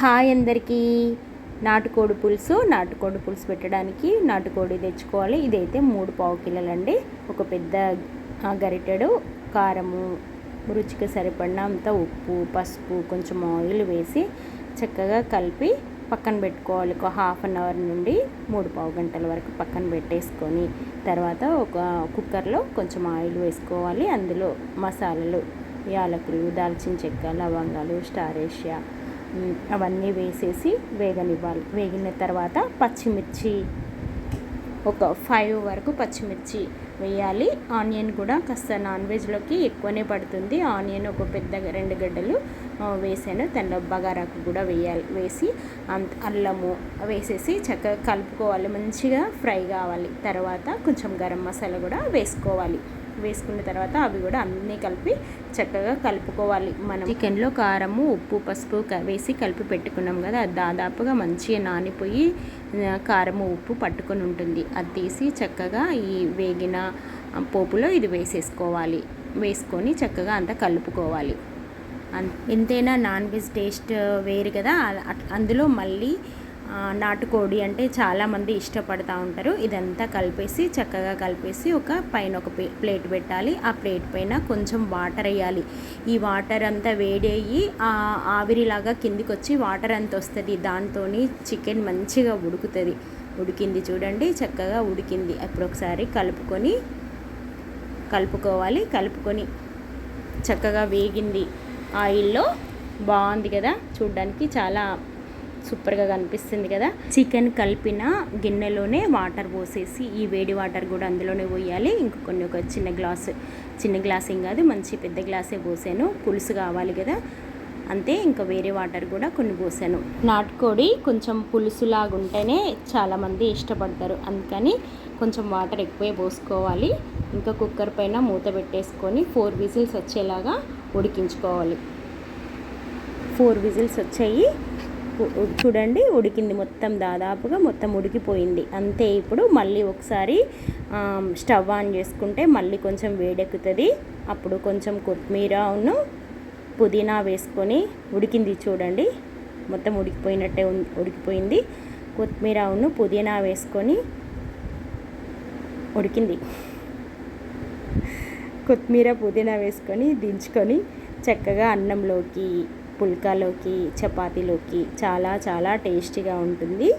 Hi అందరికీ. నాటుకోడి పులుసు పెట్టడానికి నాటుకోడి తెచ్చుకోవాలి. ఇదైతే 3 పావు కిలోలండి. ఒక పెద్ద గరిటెడు కారము, రుచికి సరిపడినంత ఉప్పు, పసుపు, కొంచెం ఆయిల్ వేసి చక్కగా కలిపి పక్కన పెట్టుకోవాలి. ఒక హాఫ్ అన్ అవర్ నుండి 3 పావు గంటల వరకు పక్కన పెట్టేసుకొని తర్వాత ఒక కుక్కర్లో కొంచెం ఆయిల్ వేసుకోవాలి. అందులో మసాలాలు, యాలకులు, దాల్చిన చెక్క, లవంగాలు, స్టార్ ఏషియా అవన్నీ వేసేసి వేగనివ్వాలి. వేగిన తర్వాత పచ్చిమిర్చి ఒక 5 వరకు పచ్చిమిర్చి వేయాలి. ఆనియన్ కూడా కాస్త నాన్ వెజ్లోకి ఎక్కువనే పడుతుంది. ఆనియన్ ఒక పెద్ద 2 గడ్డలు వేసాను. దానిలో బగారాకు కూడా వేసి అల్లము వేసేసి చక్కగా కలుపుకోవాలి. మంచిగా ఫ్రై కావాలి. తర్వాత కొంచెం గరం మసాలా కూడా వేసుకోవాలి. వేసుకున్న తర్వాత అవి కూడా అన్నీ కలిపి చక్కగా కలుపుకోవాలి. మనం చికెన్లో కారము, ఉప్పు, పసుపు వేసి కలిపి పెట్టుకున్నాం కదా, అది దాదాపుగా మంచిగా నానిపోయి కారము, ఉప్పు పట్టుకొని ఉంటుంది. అది తీసి చక్కగా ఈ వేగిన పోపులో ఇది వేసేసుకోవాలి. వేసుకొని చక్కగా అంతా కలుపుకోవాలి. ఎంతైనా నాన్ వెజ్ టేస్ట్ వేరు కదా, అందులో మళ్ళీ నాటుకోడి అంటే చాలామంది ఇష్టపడుతూ ఉంటారు. ఇదంతా కలిపేసి చక్కగా కలిపేసి పైన ఒక ప్లేట్ పెట్టాలి. ఆ ప్లేట్ పైన కొంచెం వాటర్ వేయాలి. ఈ వాటర్ అంతా వేడయ్యి ఆవిరిలాగా కిందికి వచ్చి వాటర్ అంతా వస్తుంది. దాంతో చికెన్ మంచిగా ఉడుకుతుంది. ఉడికింది చూడండి, చక్కగా ఉడికింది. అప్పుడు ఒకసారి కలుపుకోవాలి. కలుపుకొని చక్కగా వేగింది ఆయిల్లో. బాగుంది కదా, చూడడానికి చాలా సూపర్గా కనిపిస్తుంది కదా. చికెన్ కలిపిన గిన్నెలోనే వాటర్ పోసేసి ఈ వేడి వాటర్ కూడా అందులోనే పోయాలి. ఇంకొన్ని ఒక చిన్న గ్లాస్ ఏం కాదు, మంచి పెద్ద గ్లాసే పోసాను. పులుసు కావాలి కదా, అంతే. ఇంకా వేరే వాటర్ కూడా కొన్ని పోసాను. నాటుకోడి కొంచెం పులుసులాగా ఉంటేనే చాలామంది ఇష్టపడతారు. అందుకని కొంచెం వాటర్ ఎక్కువే పోసుకోవాలి. ఇంకా కుక్కర్ పైన మూత పెట్టేసుకొని 4 విజిల్స్ వచ్చేలాగా ఉడికించుకోవాలి. 4 విజిల్స్ వచ్చాయి చూడండి, ఉడికింది. దాదాపుగా మొత్తం ఉడికిపోయింది. అంతే. ఇప్పుడు మళ్ళీ ఒకసారి స్టవ్ ఆన్ చేసుకుంటే మళ్ళీ కొంచెం వేడెక్కుతుంది. అప్పుడు కొంచెం కొత్తిమీరను పుదీనా వేసుకొని ఉడికింది చూడండి, మొత్తం ఉడికిపోయింది. కొత్తిమీరను పుదీనా వేసుకొని ఉడికింది. కొత్తిమీర పుదీనా వేసుకొని దించుకొని చక్కగా అన్నంలోకి, పుల్కాలోకి, చపాతీలోకి చాలా చాలా టేస్టీగా ఉంటుంది.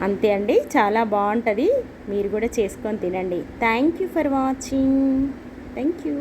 అంతే అండి, చాలా బాగుంటుంది. మీరు కూడా చేసుకొని తినండి. Thank you for watching. Thank you.